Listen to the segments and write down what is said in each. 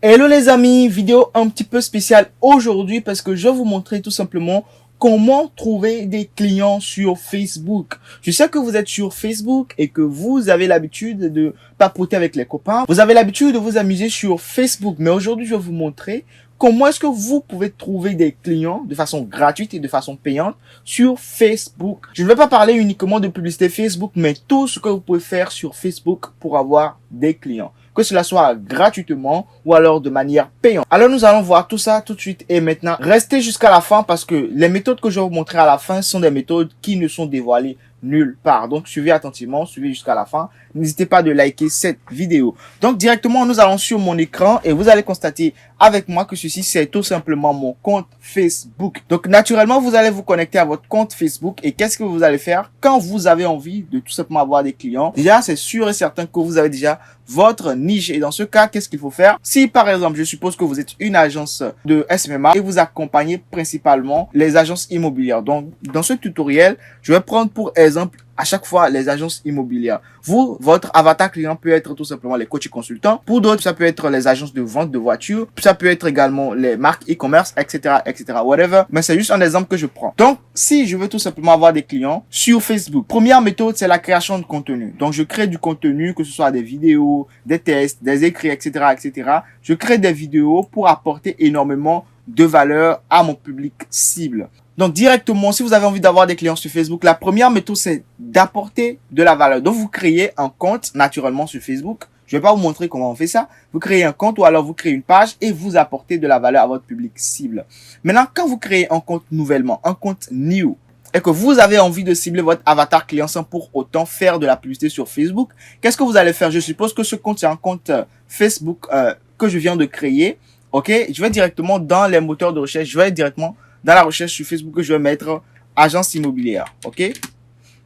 Hello les amis, vidéo un petit peu spéciale aujourd'hui parce que je vais vous montrer tout simplement comment trouver des clients sur Facebook. Je sais que vous êtes sur Facebook et que vous avez l'habitude de papoter avec les copains. Vous avez l'habitude de vous amuser sur Facebook, mais aujourd'hui je vais vous montrer comment est-ce que vous pouvez trouver des clients de façon gratuite et de façon payante sur Facebook. Je ne vais pas parler uniquement de publicité Facebook, mais tout ce que vous pouvez faire sur Facebook pour avoir des clients. Que cela soit gratuitement ou alors de manière payante. Alors nous allons voir tout ça tout de suite et maintenant. Restez jusqu'à la fin parce que les méthodes que je vais vous montrer à la fin sont des méthodes qui ne sont dévoilées nulle part. Donc suivez attentivement, suivez jusqu'à la fin. N'hésitez pas de liker cette vidéo. Donc directement nous allons sur mon écran et vous allez constater avec moi que ceci c'est tout simplement mon compte Facebook. Donc naturellement vous allez vous connecter à votre compte Facebook et qu'est-ce que vous allez faire quand vous avez envie de tout simplement avoir des clients. Déjà c'est sûr et certain que vous avez déjà votre niche et dans ce cas qu'est-ce qu'il faut faire? Si par exemple je suppose que vous êtes une agence de SMMA et vous accompagnez principalement les agences immobilières. Donc dans ce tutoriel je vais prendre pour exemple à chaque fois les agences immobilières. Vous, votre avatar client peut être tout simplement les coachs et consultants. Pour d'autres, ça peut être les agences de vente de voitures. Ça peut être également les marques e-commerce, etc., etc., whatever. Mais c'est juste un exemple que je prends. Donc, si je veux tout simplement avoir des clients sur Facebook, première méthode, c'est la création de contenu. Donc, je crée du contenu, que ce soit des vidéos, des tests, des écrits, etc., etc. Je crée des vidéos pour apporter énormément de valeur à mon public cible. Donc directement, si vous avez envie d'avoir des clients sur Facebook, la première méthode c'est d'apporter de la valeur. Donc vous créez un compte naturellement sur Facebook. Je vais pas vous montrer comment on fait ça. Vous créez un compte ou alors vous créez une page et vous apportez de la valeur à votre public cible. Maintenant, quand vous créez un compte nouvellement, un compte new, et que vous avez envie de cibler votre avatar client sans pour autant faire de la publicité sur Facebook, qu'est-ce que vous allez faire? Je suppose que ce compte c'est un compte Facebook que je viens de créer. Ok, je vais directement dans les moteurs de recherche, je vais directement dans la recherche sur Facebook que je vais mettre agence immobilière. Ok,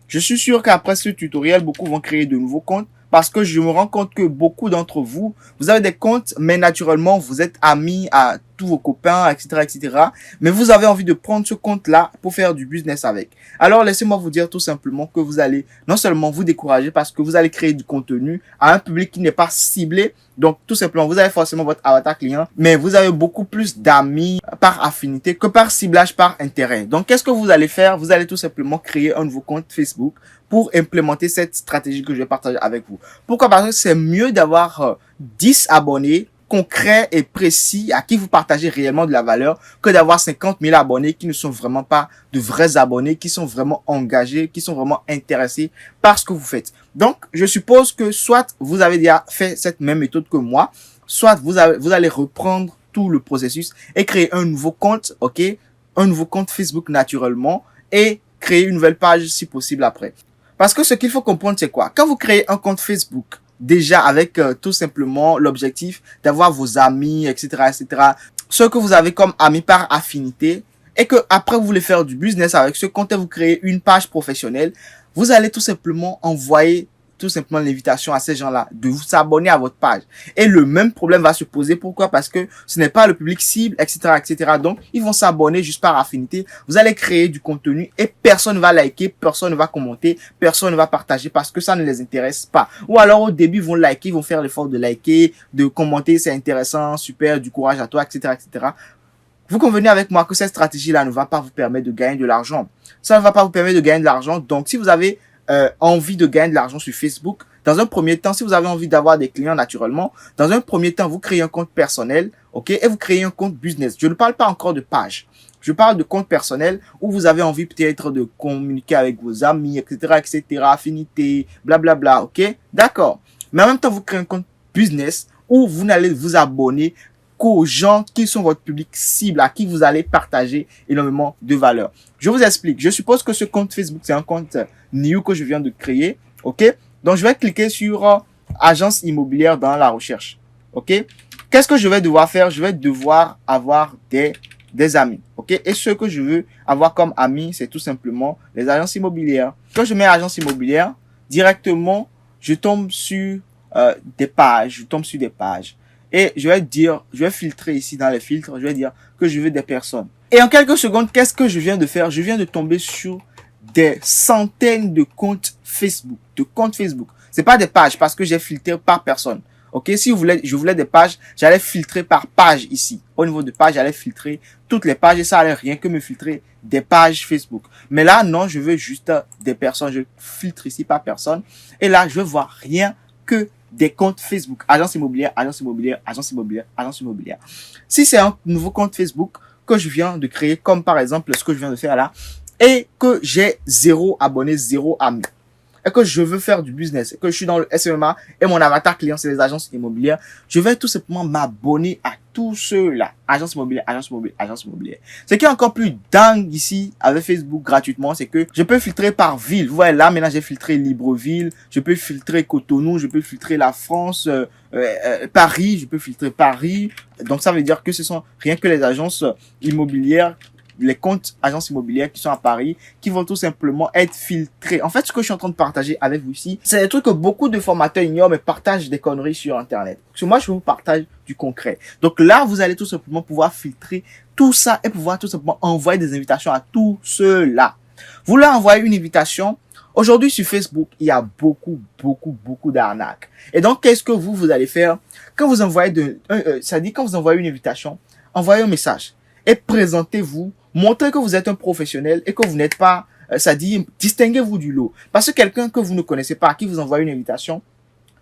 je suis sûr qu'après ce tutoriel, beaucoup vont créer de nouveaux comptes parce que je me rends compte que beaucoup d'entre vous, vous avez des comptes, mais naturellement, vous êtes amis à tous vos copains, etc., etc. Mais vous avez envie de prendre ce compte-là pour faire du business avec. Alors, laissez-moi vous dire tout simplement que vous allez non seulement vous décourager parce que vous allez créer du contenu à un public qui n'est pas ciblé. Donc, tout simplement, vous avez forcément votre avatar client, mais vous avez beaucoup plus d'amis par affinité que par ciblage, par intérêt. Donc, qu'est-ce que vous allez faire? Vous allez tout simplement créer un nouveau compte Facebook pour implémenter cette stratégie que je vais partager avec vous. Pourquoi? Parce que c'est mieux d'avoir 10 abonnés concrets et précis à qui vous partagez réellement de la valeur que d'avoir 50 000 abonnés qui ne sont vraiment pas de vrais abonnés, qui sont vraiment engagés, qui sont vraiment intéressés par ce que vous faites. Donc, je suppose que soit vous avez déjà fait cette même méthode que moi, soit vous allez reprendre tout le processus et créer un nouveau compte, ok? Un nouveau compte Facebook naturellement et créer une nouvelle page si possible après. Parce que ce qu'il faut comprendre, c'est quoi? Quand vous créez un compte Facebook, déjà avec tout simplement l'objectif d'avoir vos amis, etc., etc., ceux que vous avez comme amis par affinité, et que après vous voulez faire du business avec ce compte et vous créez une page professionnelle, vous allez tout simplement envoyer tout simplement l'invitation à ces gens-là de vous s'abonner à votre page. Et le même problème va se poser. Pourquoi? Parce que ce n'est pas le public cible, etc., etc. Donc, ils vont s'abonner juste par affinité. Vous allez créer du contenu et personne ne va liker, personne ne va commenter, personne ne va partager parce que ça ne les intéresse pas. Ou alors, au début, ils vont liker, ils vont faire l'effort de liker, de commenter, c'est intéressant, super, du courage à toi, etc., etc. Vous convenez avec moi que cette stratégie-là ne va pas vous permettre de gagner de l'argent. Ça ne va pas vous permettre de gagner de l'argent. Donc, si vous avez envie de gagner de l'argent sur Facebook, dans un premier temps, si vous avez envie d'avoir des clients naturellement, dans un premier temps, vous créez un compte personnel, ok, et vous créez un compte business. Je ne parle pas encore de page. Je parle de compte personnel où vous avez envie peut-être de communiquer avec vos amis, etc., etc., affinité, blablabla, ok, d'accord. Mais en même temps, vous créez un compte business où vous n'allez vous abonner qu'aux gens qui sont votre public cible, à qui vous allez partager énormément de valeur. Je vous explique. Je suppose que ce compte Facebook, c'est un compte new que je viens de créer. OK? Donc, je vais cliquer sur agence immobilière dans la recherche. OK? Qu'est-ce que je vais devoir faire? Je vais devoir avoir des amis. OK? Et ce que je veux avoir comme amis, c'est tout simplement les agences immobilières. Quand je mets agence immobilière, directement, je tombe sur des pages. Je tombe sur des pages. Et je vais filtrer ici dans les filtres, je vais dire que je veux des personnes. Et en quelques secondes, qu'est-ce que je viens de faire? Je viens de tomber sur des centaines de comptes Facebook. C'est pas des pages parce que j'ai filtré par personne. Ok, si je voulais des pages, j'allais filtrer par page ici. Au niveau de page, j'allais filtrer toutes les pages et ça allait rien que me filtrer des pages Facebook. Mais là, non, je veux juste des personnes. Je filtre ici par personne. Et là, je veux voir rien que des comptes Facebook. Agence immobilière, agence immobilière, agence immobilière, agence immobilière. Si c'est un nouveau compte Facebook que je viens de créer, comme par exemple ce que je viens de faire là, et que j'ai 0 abonné, 0 ami, et que je veux faire du business, et que je suis dans le SMMA et mon avatar client c'est les agences immobilières, je vais tout simplement m'abonner à tous ceux-là. Agence immobilière, agence immobilière, agence immobilière. Ce qui est encore plus dingue ici avec Facebook gratuitement, c'est que je peux filtrer par ville. Vous voyez là, maintenant j'ai filtré Libreville, je peux filtrer Cotonou, je peux filtrer la France, Paris, je peux filtrer Paris. Donc ça veut dire que ce sont rien que les agences immobilières, les comptes agences immobilières qui sont à Paris, qui vont tout simplement être filtrés. En fait, ce que je suis en train de partager avec vous ici, c'est des trucs que beaucoup de formateurs ignorent, mais partagent des conneries sur Internet. Parce que moi, je vous partage du concret. Donc là, vous allez tout simplement pouvoir filtrer tout ça et pouvoir tout simplement envoyer des invitations à tous ceux-là. Vous leur envoyez une invitation. Aujourd'hui, sur Facebook, il y a beaucoup d'arnaques. Et donc, qu'est-ce que vous allez faire? Quand vous envoyez quand vous envoyez une invitation, envoyez un message et présentez-vous. Montrez que vous êtes un professionnel et que vous n'êtes pas, ça dit, distinguez-vous du lot. Parce que quelqu'un que vous ne connaissez pas, à qui vous envoie une invitation,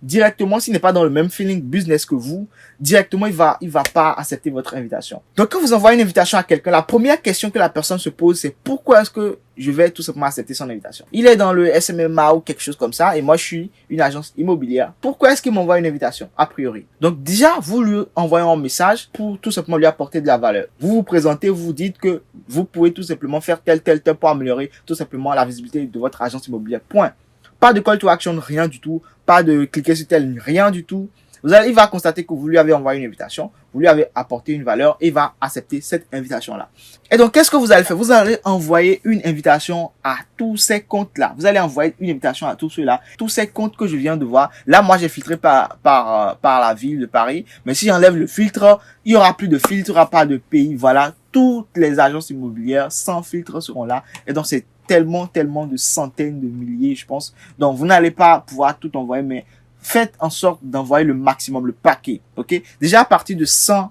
directement, s'il n'est pas dans le même feeling business que vous, directement, il va pas accepter votre invitation. Donc, quand vous envoyez une invitation à quelqu'un, la première question que la personne se pose, c'est pourquoi est-ce que je vais tout simplement accepter son invitation? Il est dans le SMMA ou quelque chose comme ça, et moi, je suis une agence immobilière. Pourquoi est-ce qu'il m'envoie une invitation, a priori? Donc, déjà, vous lui envoyez un message pour tout simplement lui apporter de la valeur. Vous vous présentez, vous dites que vous pouvez tout simplement faire tel pour améliorer tout simplement la visibilité de votre agence immobilière. Point. Pas de call to action, rien du tout. Pas de cliquer sur tel, rien du tout. Il va constater que vous lui avez envoyé une invitation, vous lui avez apporté une valeur et il va accepter cette invitation-là. Et donc, qu'est-ce que vous allez faire? Vous allez envoyer une invitation à tous ces comptes-là. Vous allez envoyer une invitation à tous ceux-là, tous ces comptes que je viens de voir. Là, moi, j'ai filtré par la ville de Paris. Mais si j'enlève le filtre, il y aura plus de filtre, il n'y aura pas de pays. Voilà, toutes les agences immobilières sans filtre seront là. Et donc, c'est tellement de centaines de milliers, je pense. Donc, vous n'allez pas pouvoir tout envoyer, mais faites en sorte d'envoyer le maximum, le paquet, ok? Déjà, à partir de 100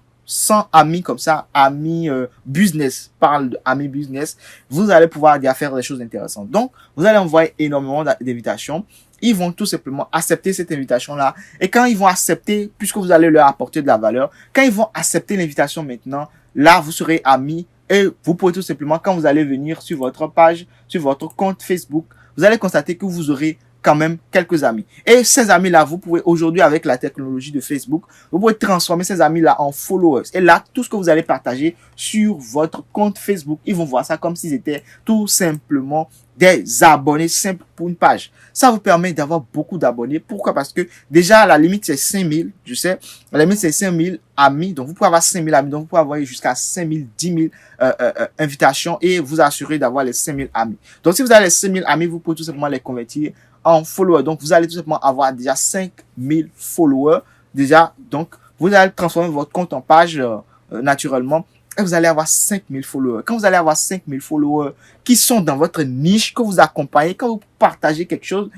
amis comme ça, amis business, parle de amis business, vous allez pouvoir déjà faire des choses intéressantes. Donc, vous allez envoyer énormément d'invitations. Ils vont tout simplement accepter cette invitation-là. Et quand ils vont accepter, puisque vous allez leur apporter de la valeur, quand ils vont accepter l'invitation maintenant, là, vous serez amis. Et vous pouvez tout simplement, quand vous allez venir sur votre page, sur votre compte Facebook, vous allez constater que vous aurez quand même quelques amis. Et ces amis-là, vous pouvez aujourd'hui, avec la technologie de Facebook, vous pouvez transformer ces amis-là en followers. Et là, tout ce que vous allez partager sur votre compte Facebook, ils vont voir ça comme s'ils étaient tout simplement des abonnés simples pour une page. Ça vous permet d'avoir beaucoup d'abonnés. Pourquoi? Parce que déjà, la limite, c'est 5000. Je sais, la limite, c'est 5000 amis. Donc, vous pouvez avoir 5000 amis. Donc, vous pouvez avoir jusqu'à 5000, 10 000 invitations et vous assurer d'avoir les 5000 amis. Donc, si vous avez les 5000 amis, vous pouvez tout simplement les convertir en followers. Donc, vous allez tout simplement avoir déjà 5000 followers. Déjà, donc, vous allez transformer votre compte en page naturellement. Et vous allez avoir 5000 followers. Quand vous allez avoir 5000 followers qui sont dans votre niche, que vous accompagnez, quand vous partagez quelque chose,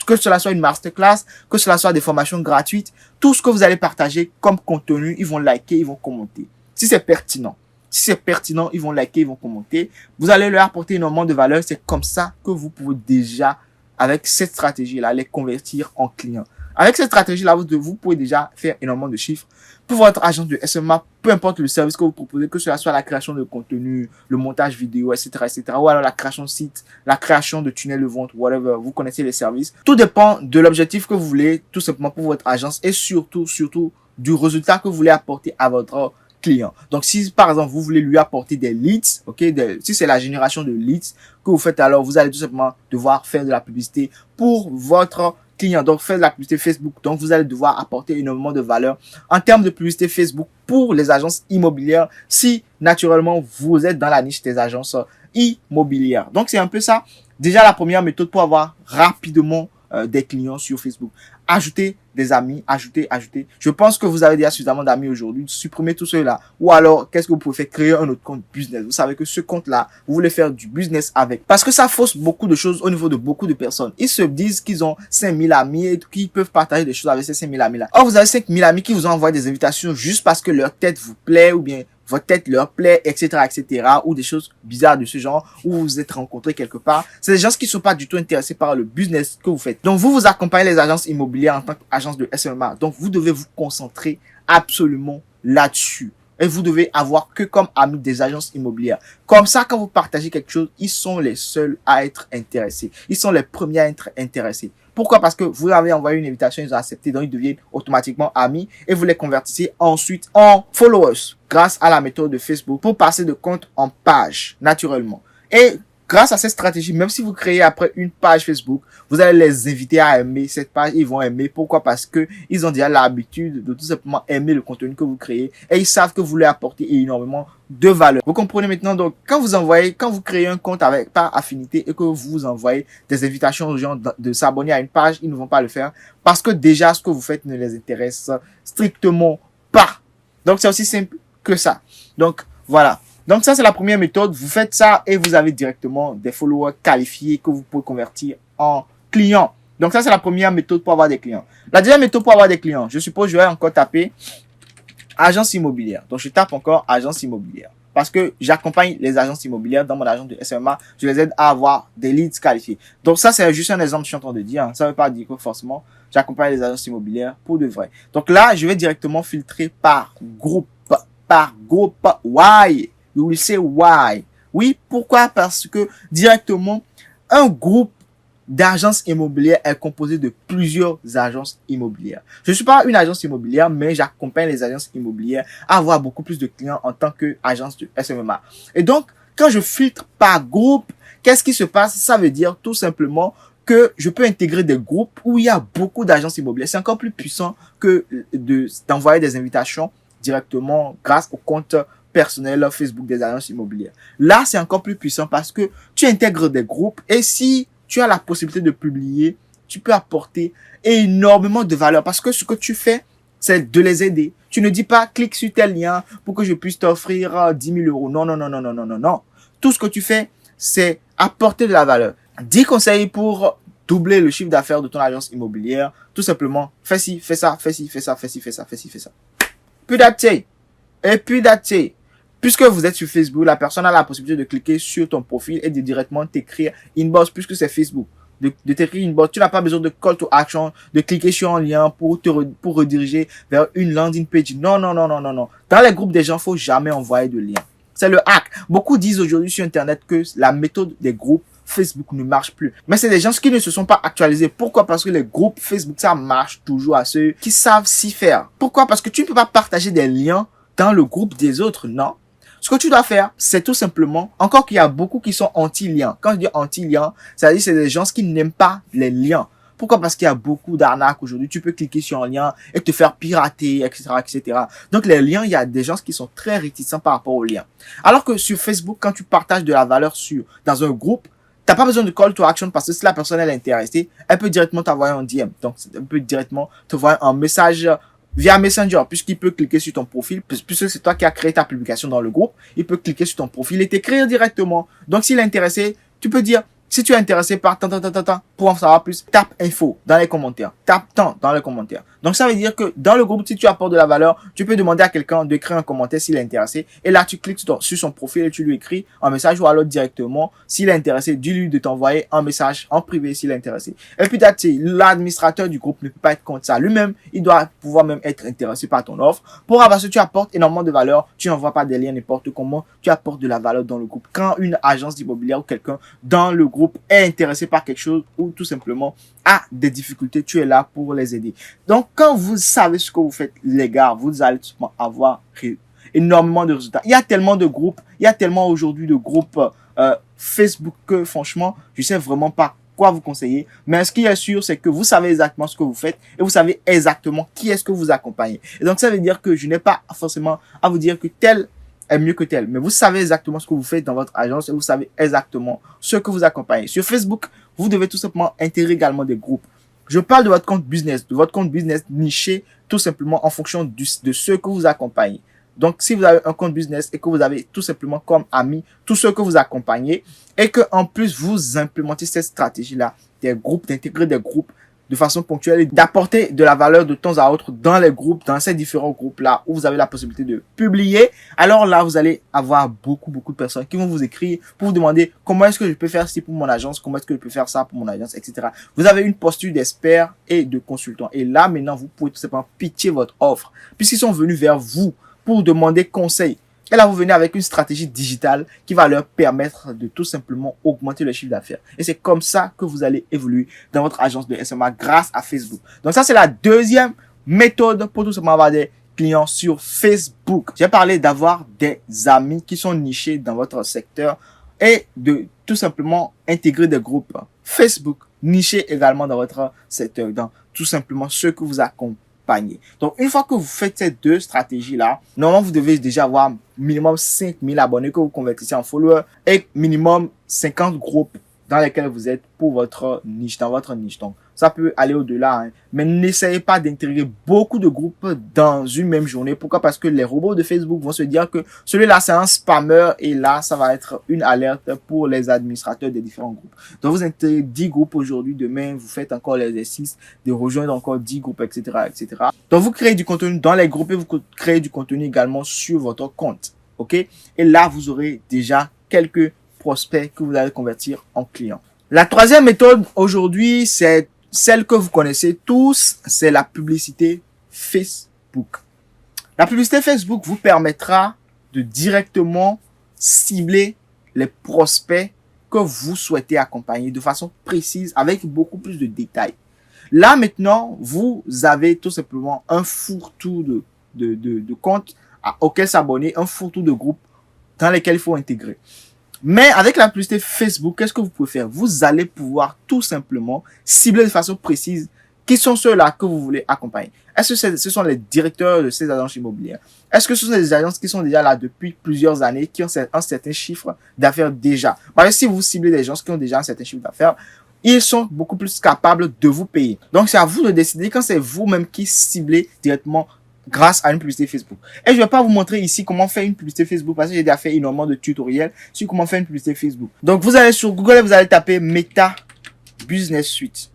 que cela soit une masterclass, que cela soit des formations gratuites, tout ce que vous allez partager comme contenu, ils vont liker, ils vont commenter. Si c'est pertinent, ils vont liker, ils vont commenter. Vous allez leur apporter énormément de valeur. C'est comme ça que vous pouvez déjà, avec cette stratégie-là, les convertir en clients. Avec cette stratégie-là, vous pouvez déjà faire énormément de chiffres pour votre agence de SMA, peu importe le service que vous proposez, que ce soit la création de contenu, le montage vidéo, etc., ou alors la création de site, la création de tunnels de vente, whatever, vous connaissez les services. Tout dépend de l'objectif que vous voulez, tout simplement pour votre agence et surtout du résultat que vous voulez apporter à votre client. Donc, si par exemple, vous voulez lui apporter des leads, ok, si c'est la génération de leads que vous faites, alors vous allez tout simplement devoir faire de la publicité pour votre client. Donc, faire de la publicité Facebook. Donc, vous allez devoir apporter énormément de valeur en termes de publicité Facebook pour les agences immobilières si, naturellement, vous êtes dans la niche des agences immobilières. Donc, c'est un peu ça. Déjà, la première méthode pour avoir rapidement des clients sur Facebook. Ajoutez des amis, ajouter. Je pense que vous avez déjà suffisamment d'amis aujourd'hui. Supprimez tout cela. Ou alors, qu'est-ce que vous pouvez faire? Créer un autre compte business. Vous savez que ce compte-là, vous voulez faire du business avec. Parce que ça fausse beaucoup de choses au niveau de beaucoup de personnes. Ils se disent qu'ils ont 5000 amis et qu'ils peuvent partager des choses avec ces 5000 amis-là. Or, vous avez 5000 amis qui vous ont envoyé des invitations juste parce que leur tête vous plaît ou bien votre tête leur plaît, etc., ou des choses bizarres de ce genre, où vous vous êtes rencontrés quelque part. C'est des gens qui ne sont pas du tout intéressés par le business que vous faites. Donc, vous accompagnez les agences immobilières en tant qu'agence de SMMA. Donc, vous devez vous concentrer absolument là-dessus. Et vous devez avoir que comme amis des agences immobilières. Comme ça, quand vous partagez quelque chose, ils sont les seuls à être intéressés. Ils sont les premiers à être intéressés. Pourquoi? Parce que vous avez envoyé une invitation, ils ont accepté, donc ils deviennent automatiquement amis et vous les convertissez ensuite en followers grâce à la méthode de Facebook pour passer de compte en page naturellement. Et grâce à cette stratégie, même si vous créez après une page Facebook, vous allez les inviter à aimer cette page, ils vont aimer. Pourquoi? Parce que ils ont déjà l'habitude de tout simplement aimer le contenu que vous créez et ils savent que vous leur apportez énormément de valeur. Vous comprenez maintenant? Donc, quand vous créez un compte avec par affinité et que vous envoyez des invitations aux gens de s'abonner à une page, ils ne vont pas le faire parce que déjà ce que vous faites ne les intéresse strictement pas. Donc, c'est aussi simple que ça. Donc, voilà. Donc ça, c'est la première méthode. Vous faites ça et vous avez directement des followers qualifiés que vous pouvez convertir en clients. Donc ça, c'est la première méthode pour avoir des clients. La deuxième méthode pour avoir des clients, je suppose je vais encore taper agence immobilière. Donc je tape encore agence immobilière. Parce que j'accompagne les agences immobilières dans mon agence de SMA. Je les aide à avoir des leads qualifiés. Donc ça, c'est juste un exemple que je suis en train de dire. Ça ne veut pas dire que forcément, j'accompagne les agences immobilières pour de vrai. Donc là, je vais directement filtrer par groupe. Par groupe. Why? You will say why. Oui, pourquoi? Parce que directement, un groupe d'agences immobilières est composé de plusieurs agences immobilières. Je ne suis pas une agence immobilière, mais j'accompagne les agences immobilières à avoir beaucoup plus de clients en tant qu'agence de SMMA. Et donc, quand je filtre par groupe, qu'est-ce qui se passe? Ça veut dire tout simplement que je peux intégrer des groupes où il y a beaucoup d'agences immobilières. C'est encore plus puissant que d'envoyer des invitations directement grâce au compte personnel Facebook des agences immobilières. Là, c'est encore plus puissant parce que tu intègres des groupes et si tu as la possibilité de publier, tu peux apporter énormément de valeur parce que ce que tu fais, c'est de les aider. Tu ne dis pas, clique sur tel lien pour que je puisse t'offrir 10 000 euros. Non, non, non, non, non, non, non, non. Tout ce que tu fais, c'est apporter de la valeur. 10 conseils pour doubler le chiffre d'affaires de ton agence immobilière. Tout simplement, fais ci, fais ça, fais ci, fais ça, fais ci, fais ça, fais ci, fais ça. Puis d'attitude. Et puis d'attitude. Puisque vous êtes sur Facebook, la personne a la possibilité de cliquer sur ton profil et de directement t'écrire inbox puisque c'est Facebook. De t'écrire inbox. Tu n'as pas besoin de call to action, de cliquer sur un lien pour rediriger vers une landing page. Non, non, non, non, non, non. Dans les groupes des gens, faut jamais envoyer de lien. C'est le hack. Beaucoup disent aujourd'hui sur Internet que la méthode des groupes Facebook ne marche plus. Mais c'est des gens qui ne se sont pas actualisés. Pourquoi? Parce que les groupes Facebook, ça marche toujours à ceux qui savent s'y faire. Pourquoi? Parce que tu ne peux pas partager des liens dans le groupe des autres, non. Ce que tu dois faire, c'est tout simplement, encore qu'il y a beaucoup qui sont anti-liens. Quand je dis anti-liens, ça veut dire que c'est des gens qui n'aiment pas les liens. Pourquoi? Parce qu'il y a beaucoup d'arnaques aujourd'hui. Tu peux cliquer sur un lien et te faire pirater, etc., etc. Donc, les liens, il y a des gens qui sont très réticents par rapport aux liens. Alors que sur Facebook, quand tu partages de la valeur dans un groupe, t'as pas besoin de call to action parce que si la personne elle est intéressée, elle peut directement t'envoyer un DM. Donc, elle peut directement te envoyer un message via Messenger, puisqu'il peut cliquer sur ton profil, puisque c'est toi qui as créé ta publication dans le groupe, il peut cliquer sur ton profil et t'écrire directement. Donc, s'il est intéressé, tu peux dire, si tu es intéressé par pour en savoir plus, tape info dans les commentaires. Tape tant dans les commentaires. Donc, ça veut dire que dans le groupe, si tu apportes de la valeur, tu peux demander à quelqu'un d'écrire un commentaire s'il est intéressé. Et là, tu cliques sur son profil et tu lui écris un message ou alors directement, s'il est intéressé, dis-lui de t'envoyer un message en privé s'il est intéressé. Et puis, l'administrateur du groupe ne peut pas être contre ça. Lui-même, il doit pouvoir même être intéressé par ton offre. Parce que tu apportes énormément de valeur, tu n'envoies pas des liens n'importe comment, tu apportes de la valeur dans le groupe. Quand une agence immobilière ou quelqu'un dans le groupe est intéressé par quelque chose ou tout simplement a des difficultés, tu es là pour les aider. Donc, quand vous savez ce que vous faites, les gars, vous allez avoir énormément de résultats. Il y a tellement de groupes, il y a tellement aujourd'hui de groupes Facebook que franchement, je sais vraiment pas quoi vous conseiller. Mais ce qui est sûr, c'est que vous savez exactement ce que vous faites et vous savez exactement qui est-ce que vous accompagnez. Et donc, ça veut dire que je n'ai pas forcément à vous dire que tel est mieux que tel. Mais vous savez exactement ce que vous faites dans votre agence et vous savez exactement ce que vous accompagnez. Sur Facebook, vous devez tout simplement intégrer également des groupes. Je parle de votre compte business niché tout simplement en fonction de ceux que vous accompagnez. Donc, si vous avez un compte business et que vous avez tout simplement comme amis tous ceux que vous accompagnez et que en plus vous implémentez cette stratégie-là, d'intégrer des groupes de façon ponctuelle et d'apporter de la valeur de temps à autre dans les groupes, dans ces différents groupes-là où vous avez la possibilité de publier, alors là, vous allez avoir beaucoup de personnes qui vont vous écrire pour vous demander comment est-ce que je peux faire ci pour mon agence, comment est-ce que je peux faire ça pour mon agence, etc. Vous avez une posture d'expert et de consultant. Et là, maintenant, vous pouvez tout simplement pitcher votre offre puisqu'ils sont venus vers vous pour demander conseil. Et là, vous venez avec une stratégie digitale qui va leur permettre de tout simplement augmenter le chiffre d'affaires. Et c'est comme ça que vous allez évoluer dans votre agence de SMA grâce à Facebook. Donc ça, c'est la deuxième méthode pour tout simplement avoir des clients sur Facebook. J'ai parlé d'avoir des amis qui sont nichés dans votre secteur et de tout simplement intégrer des groupes Facebook nichés également dans votre secteur, dans tout simplement ceux que vous accompagnez. Donc, une fois que vous faites ces deux stratégies-là, normalement, vous devez déjà avoir minimum 5000 abonnés que vous convertissez en followers et minimum 50 groupes dans lesquels vous êtes pour votre niche, dans votre niche. Donc, ça peut aller au-delà, hein. Mais n'essayez pas d'intégrer beaucoup de groupes dans une même journée. Pourquoi? Parce que les robots de Facebook vont se dire que celui-là, c'est un spammer et là, ça va être une alerte pour les administrateurs des différents groupes. Donc, vous intégrez 10 groupes aujourd'hui, demain, vous faites encore l'exercice de rejoindre encore 10 groupes, etc., etc. Donc, vous créez du contenu dans les groupes et vous créez du contenu également sur votre compte. OK? Et là, vous aurez déjà quelques prospects que vous allez convertir en clients. La troisième méthode aujourd'hui, c'est celle que vous connaissez tous, c'est la publicité Facebook. La publicité Facebook vous permettra de directement cibler les prospects que vous souhaitez accompagner de façon précise avec beaucoup plus de détails. Là maintenant, vous avez tout simplement un fourre-tout de comptes auxquels s'abonner, un fourre-tout de groupes dans lesquels il faut intégrer. Mais avec la publicité Facebook, qu'est-ce que vous pouvez faire? Vous allez pouvoir tout simplement cibler de façon précise qui sont ceux-là que vous voulez accompagner. Est-ce que ce sont les directeurs de ces agences immobilières? Est-ce que ce sont des agences qui sont déjà là depuis plusieurs années, qui ont un certain chiffre d'affaires déjà? Parce que si vous ciblez des gens qui ont déjà un certain chiffre d'affaires, ils sont beaucoup plus capables de vous payer. Donc, c'est à vous de décider quand c'est vous-même qui ciblez directement grâce à une publicité Facebook. Et je vais pas vous montrer ici comment faire une publicité Facebook parce que j'ai déjà fait énormément de tutoriels sur comment faire une publicité Facebook. Donc, vous allez sur Google et vous allez taper Meta Business Suite.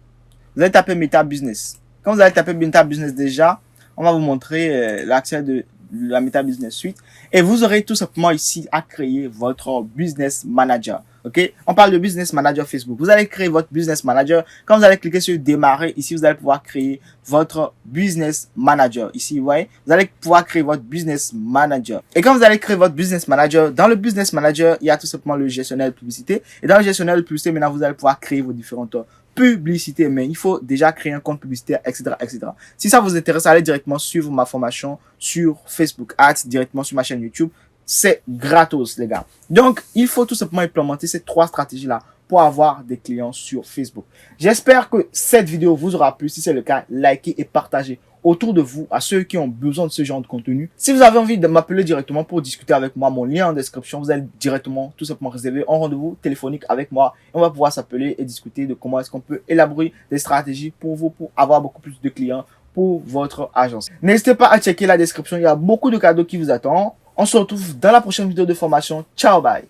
Vous allez taper Meta Business. Quand vous allez taper Meta Business déjà, on va vous montrer l'accès de la Meta Business Suite. Et vous aurez tout simplement ici à créer votre Business Manager. Ok, on parle de Business Manager Facebook. Vous allez créer votre Business Manager. Quand vous allez cliquer sur Démarrer, ici, vous allez pouvoir créer votre Business Manager. Ici, vous voyez, vous allez pouvoir créer votre Business Manager. Et quand vous allez créer votre Business Manager, dans le Business Manager, il y a tout simplement le gestionnaire de publicité. Et dans le gestionnaire de publicité, maintenant, vous allez pouvoir créer vos différentes publicités. Mais il faut déjà créer un compte publicitaire, etc., etc. Si ça vous intéresse, allez directement suivre ma formation sur Facebook Ads, directement sur ma chaîne YouTube. C'est gratos, les gars. Donc, il faut tout simplement implémenter ces trois stratégies-là pour avoir des clients sur Facebook. J'espère que cette vidéo vous aura plu. Si c'est le cas, likez et partagez autour de vous à ceux qui ont besoin de ce genre de contenu. Si vous avez envie de m'appeler directement pour discuter avec moi, mon lien en description, vous allez directement tout simplement réserver un rendez-vous téléphonique avec moi et on va pouvoir s'appeler et discuter de comment est-ce qu'on peut élaborer des stratégies pour vous, pour avoir beaucoup plus de clients pour votre agence. N'hésitez pas à checker la description, il y a beaucoup de cadeaux qui vous attendent. On se retrouve dans la prochaine vidéo de formation. Ciao, bye!